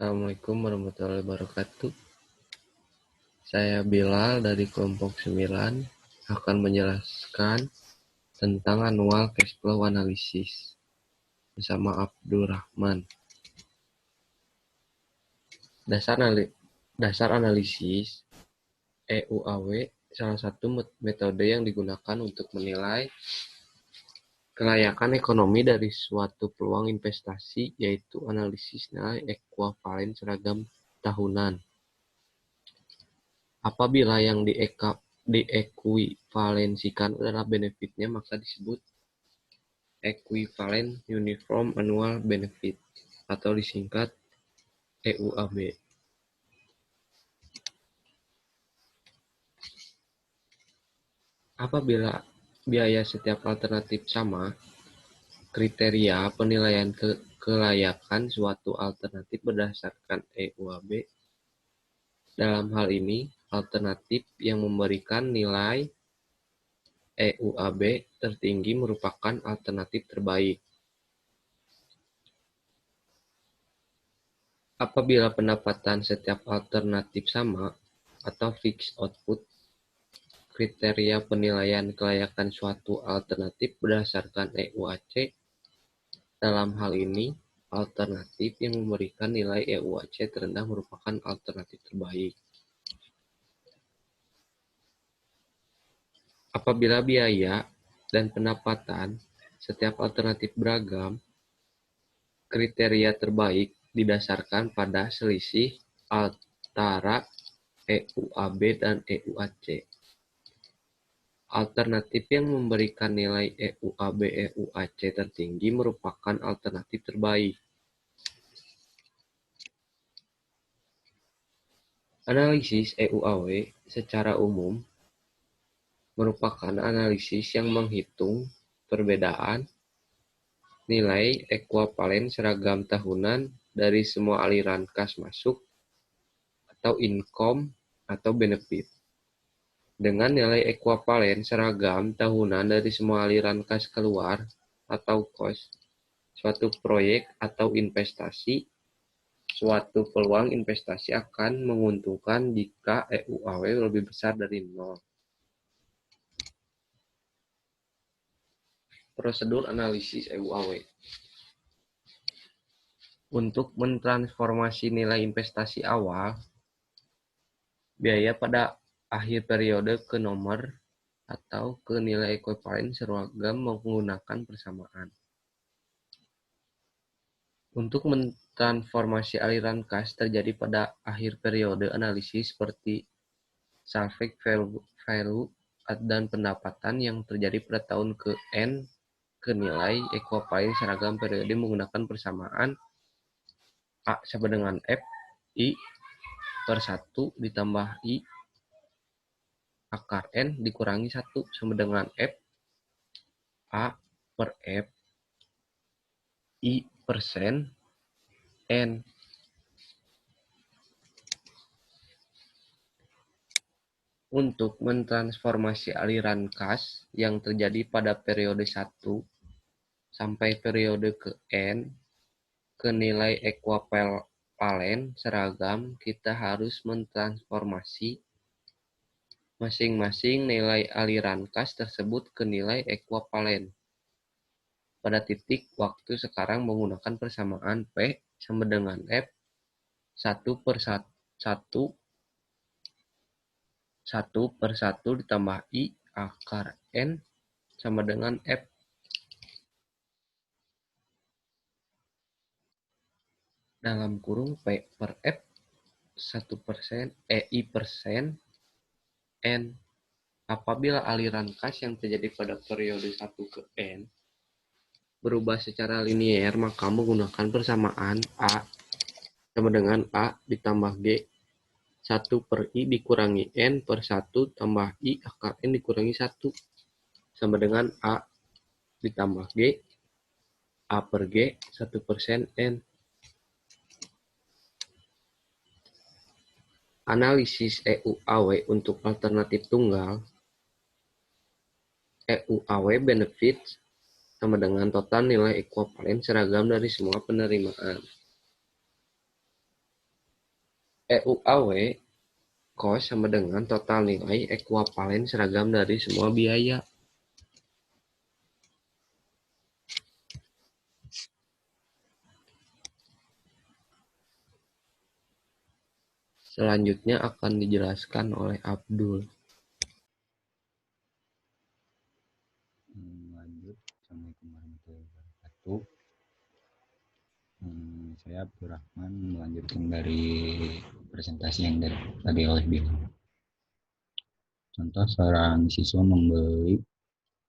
Assalamualaikum warahmatullahi wabarakatuh. Saya Bilal dari kelompok 9 akan menjelaskan tentang annual cash flow analysis bersama Abdurrahman. Dasar analisis EUAW salah satu metode yang digunakan untuk menilai kelayakan ekonomi dari suatu peluang investasi, yaitu analisis nilai ekuivalen seragam tahunan. Apabila yang diekuivalensikan adalah benefitnya, maka disebut Equivalent Uniform Annual Benefit atau disingkat EUAB. Apabila biaya setiap alternatif sama, kriteria penilaian kelayakan suatu alternatif berdasarkan EUAB. Dalam hal ini, alternatif yang memberikan nilai EUAB tertinggi merupakan alternatif terbaik. Apabila pendapatan setiap alternatif sama atau fixed output, kriteria penilaian kelayakan suatu alternatif berdasarkan EUAC. Dalam hal ini, alternatif yang memberikan nilai EUAC terendah merupakan alternatif terbaik. Apabila biaya dan pendapatan setiap alternatif beragam, kriteria terbaik didasarkan pada selisih antara EUAB dan EUAC. Alternatif yang memberikan nilai EUAB-EUAC tertinggi merupakan alternatif terbaik. Analisis EUAW secara umum merupakan analisis yang menghitung perbedaan nilai ekuivalen seragam tahunan dari semua aliran kas masuk atau income atau benefit dengan nilai ekuivalen seragam tahunan dari semua aliran kas keluar atau cost. Suatu proyek atau investasi, suatu peluang investasi akan menguntungkan jika EUAW lebih besar dari 0. Prosedur analisis EUAW. Untuk mentransformasi nilai investasi awal, biaya pada akhir periode ke nomor atau ke nilai ekuivalen seragam menggunakan persamaan. Untuk mentransformasi aliran kas terjadi pada akhir periode analisis seperti salvage value dan pendapatan yang terjadi pada tahun ke N ke nilai ekuivalen seragam periode menggunakan persamaan A sama dengan F I per 1 ditambah I akar N dikurangi 1 sama dengan F A per F I persen N. Untuk mentransformasi aliran kas yang terjadi pada periode 1 sampai periode ke N ke nilai ekuivalen seragam, kita harus mentransformasi masing-masing nilai aliran kas tersebut ke nilai ekuivalen pada titik waktu sekarang menggunakan persamaan P sama dengan F 1 per 1 ditambah I akar N sama dengan F. Dalam kurung P per F 1% I persen N. Apabila aliran kas yang terjadi pada periode 1 ke N berubah secara linier, maka menggunakan persamaan A sama dengan A ditambah G 1 per I dikurangi N per 1 tambah I akar N dikurangi 1 sama dengan A ditambah G A per G 1% N. Analisis EUAW untuk alternatif tunggal. EUAW benefits sama dengan total nilai ekuivalen seragam dari semua penerimaan. EUAW cost sama dengan total nilai ekuivalen seragam dari semua biaya. Selanjutnya akan dijelaskan oleh Abdul. Lanjut. Assalamualaikum warahmatullahi wabarakatuh. Saya Abdurrahman melanjutkan dari presentasi yang tadi oleh Bill. Contoh, seorang siswa membeli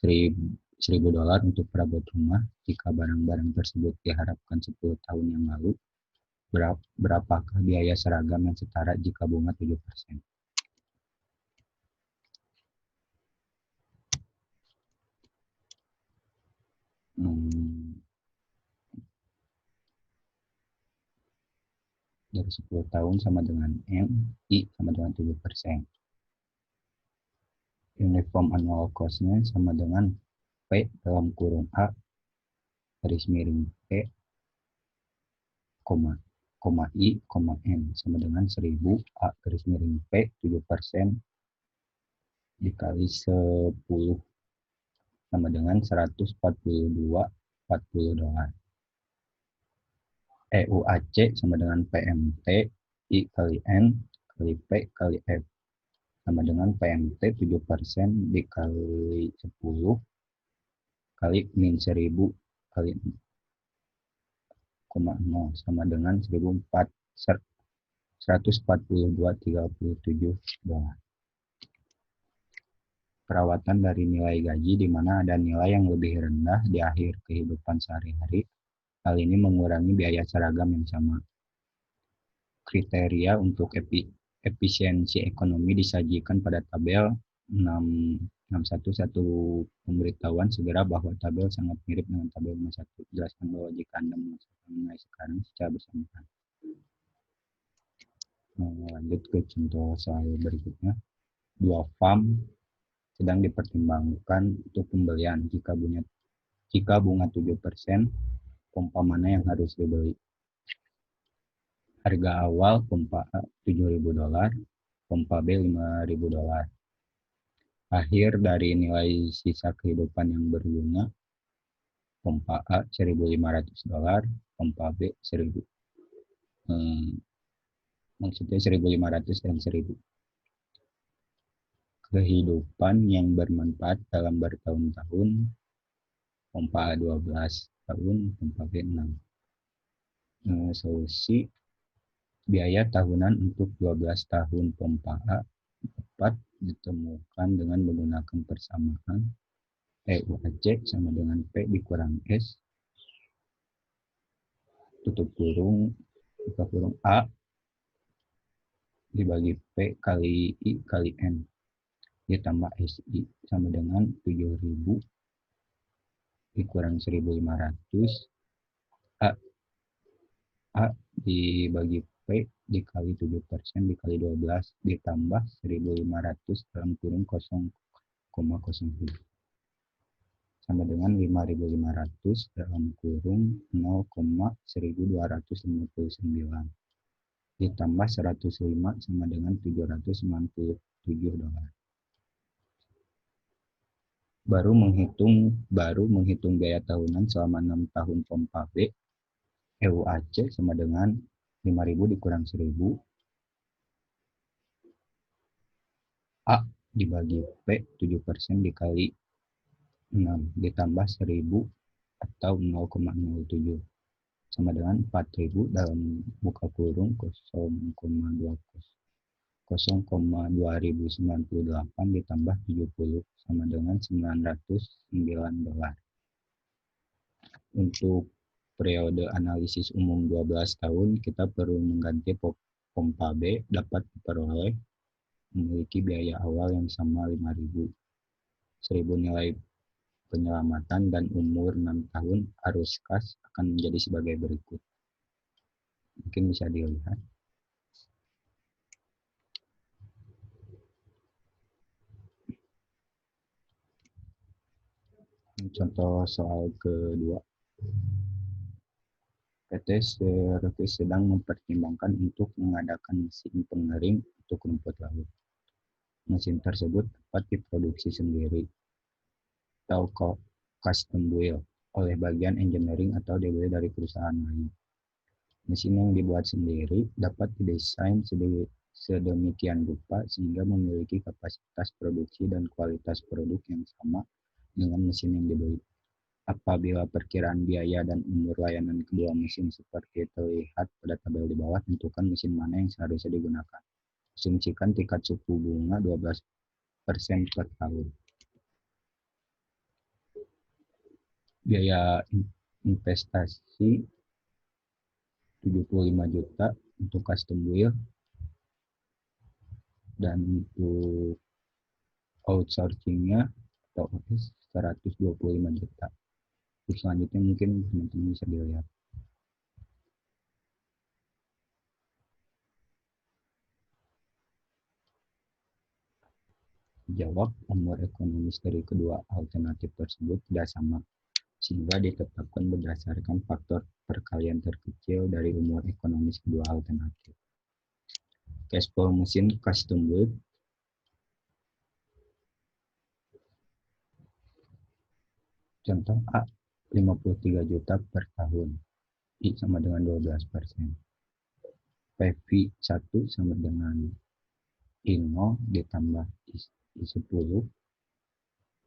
$1.000 untuk perabot rumah. Jika barang-barang tersebut diharapkan 10 tahun yang lalu, berapakah biaya seragam yang setara jika bunga 7%? Dari 10 tahun sama dengan M, I sama dengan 7%. Uniform annual cost-nya sama dengan P dalam kurung A garis miring P, koma I, N sama dengan 1000 A garis miring P 7% dikali 10 sama dengan $142.40. EUAC sama dengan PMT I kali N kali P kali F sama dengan PMT 7% dikali 10 kali min 1000 kali 0,0 sama dengan 142,37 dolar. Perawatan dari nilai gaji di mana ada nilai yang lebih rendah di akhir kehidupan sehari-hari. Hal ini mengurangi biaya seragam yang sama. Kriteria untuk efisiensi ekonomi disajikan pada tabel 611 pemberitahuan segera bahwa tabel sangat mirip dengan tabel 51. Jelaskan bahwa jika Anda menilai sekarang secara bersamaan. Lanjut ke contoh soal berikutnya. 2 farm sedang dipertimbangkan untuk pembelian. Jika bunga 7%, pompa mana yang harus dibeli? Harga awal pompa A $7.000, pompa B $5.000. Akhir dari nilai sisa kehidupan yang berbunga, pompa A $1.500, pompa B 1.000. Maksudnya 1.500 dan 1.000. Kehidupan yang bermanfaat dalam bertahun-tahun, pompa A 12 tahun, pompa B 6. Solusi biaya tahunan untuk 12 tahun pompa A dapat ditemukan dengan menggunakan persamaan EUAC sama dengan P dikurang S tutup kurung buka kurung A dibagi P kali I kali N ditambah SI sama dengan 7.000 dikurang 1.500 A dibagi P dikali 7% dikali 12 ditambah 1.500 dalam kurung 0,07 sama dengan 5.500 dalam kurung 0,1259 ditambah 105 sama dengan $797. Baru menghitung biaya tahunan selama 6 tahun pompa B. EUAC sama dengan 5.000 dikurang 1.000 A dibagi P 7% dikali 6 ditambah 1.000 atau 0,07 sama dengan 4.000 dalam buka kurung 0,2098 ditambah 70 sama dengan $909. Untuk periode analisis umum 12 tahun, kita perlu mengganti pompa B dapat diperoleh memiliki biaya awal yang sama 5.000, 1.000 nilai penyelamatan dan umur 6 tahun arus kas akan menjadi sebagai berikut. Mungkin bisa dilihat. Contoh soal kedua. PT Servis sedang mempertimbangkan untuk mengadakan mesin pengering untuk rumput laut. Mesin tersebut dapat diproduksi sendiri atau custom build oleh bagian engineering atau dibeli dari perusahaan lain. Mesin yang dibuat sendiri dapat didesain sedemikian rupa sehingga memiliki kapasitas produksi dan kualitas produk yang sama dengan mesin yang dibeli. Apabila perkiraan biaya dan umur layanan kedua mesin seperti terlihat pada tabel di bawah, tentukan mesin mana yang seharusnya digunakan. Asumsikan tingkat suku bunga 12% per tahun. Biaya investasi 75 juta untuk custom build, dan untuk outsourcingnya atau office 125 juta. Terus selanjutnya mungkin teman-teman bisa dilihat. Jawab, umur ekonomis dari kedua alternatif tersebut tidak sama, sehingga ditetapkan berdasarkan faktor perkalian terkecil dari umur ekonomis kedua alternatif. Cash flow mesin custom build contoh A 53 juta per tahun, I sama dengan 12%. PV 1 sama dengan I0 ditambah I10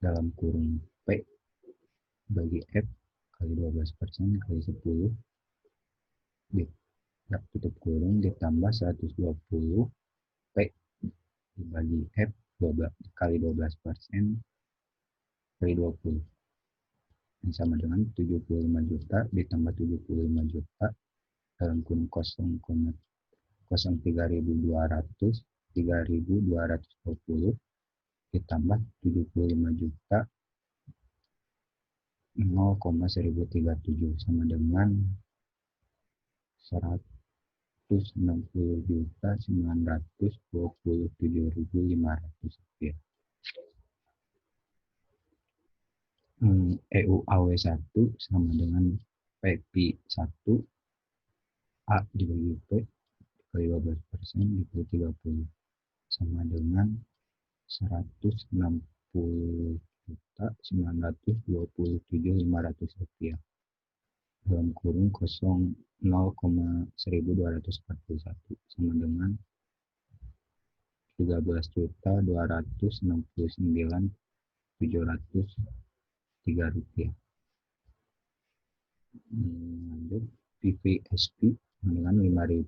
dalam kurung P bagi F kali 12% kali 10 tutup kurung ditambah 120 P dibagi F 12 kali 12% kali 20 yang sama dengan 75 juta ditambah 75 juta dalam kurung 0,03.200 3.220 ditambah 75 juta 0,1037 sama dengan 160 juta 927.500 rupiah. EUAW1 sama dengan PP1 A dibagi P dikali 12% dikali 30 sama dengan 160 juta 927.500 rupiah dalam kurung 0,1241 sama dengan 13.269.703 rupiah. Lanjut, PVSP dengan 5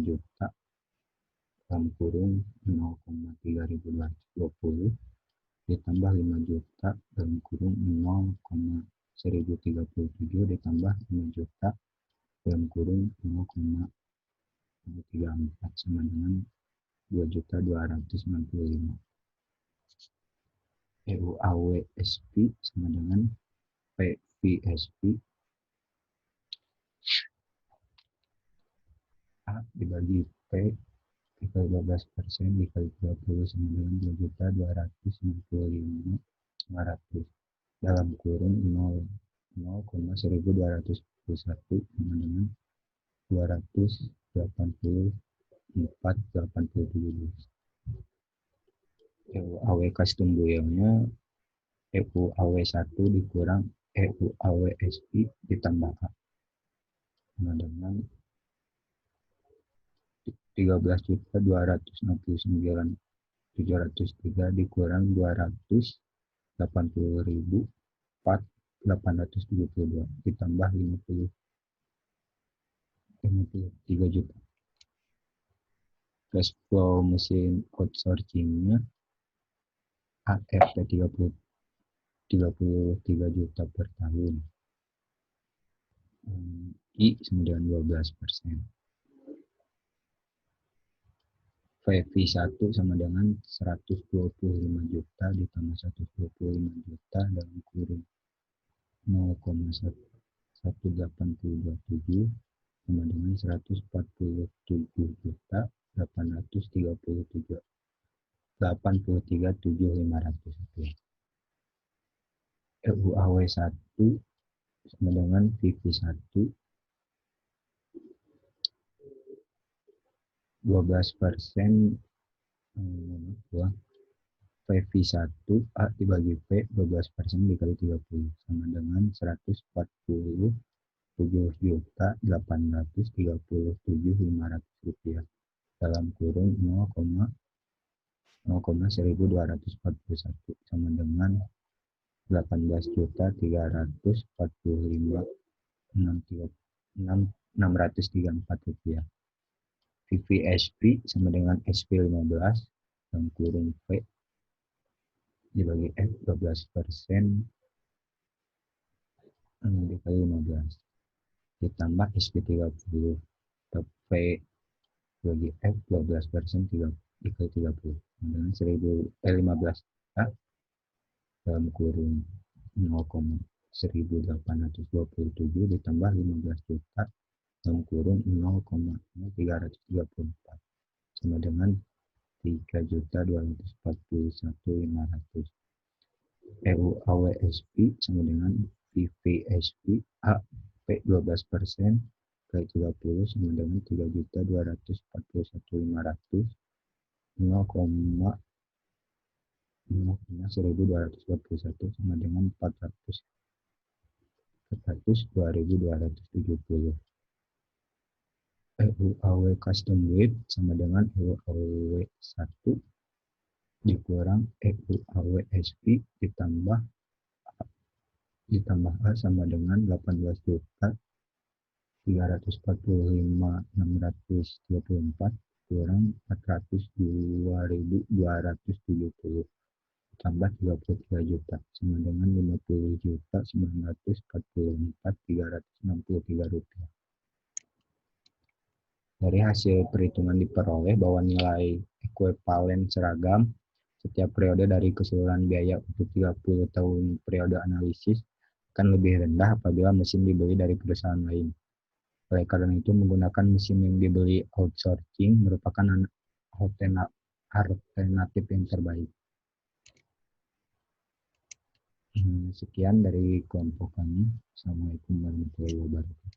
juta dalam kurung 0,3220 ditambah 5 juta dalam kurung 0,1037 ditambah 5 juta dalam kurung 0,34 sama dengan 2.295. EUAWSP sama dengan PVSP A dibagi P dikali 12% dikali 30 sama dengan 2.295.500 dalam kurung 0,1241 sama dengan 284,87. EUAW custom build-nya EUAW1 dikurang EUAWSP ditambah A sama dengan 13.269.703 dikurang 280.872 ditambah 53 juta. Cash flow mesin outsourcing-nya AFP 33 juta per tahun. I sama dengan 12%. VV1 sama dengan 125 juta ditambah 125 juta dalam kurung 0,1827 sama dengan 147.833.700 rupiah. EUAW1 sama dengan VV1 12% PV1 A dibagi P 12% dikali 30 sama dengan 147.837.500 rupiah dalam kurung 0,1241 sama dengan 18.345.634 rupiah. VVSP sama dengan SP15 dalam kurung P dibagi F 12% dikali 15 ditambah SP30 P bagi F 12% dikali 30 dengan 15 dalam kurung 0,1827 ditambah 15 juta dalam kurung 0,334 sama dengan 3.241.500. EUAWSP sama dengan VVSP A P 12% kali 30 sama dengan 3.241.500 0,1241 sama dengan 400 2.270. EUAW custom weight sama dengan EUAW 1 dikurang EUAWSP ditambah A sama dengan 18.345.634 kurang 402.270 tambah 33 juta sama dengan 50.944.363 rupiah. Dari hasil perhitungan diperoleh bahwa nilai ekuivalen seragam setiap periode dari keseluruhan biaya untuk 30 tahun periode analisis akan lebih rendah apabila mesin dibeli dari perusahaan lain. Oleh karena itu, menggunakan mesin yang dibeli outsourcing merupakan alternatif yang terbaik. Sekian dari kelompok kami. Assalamualaikum warahmatullahi wabarakatuh.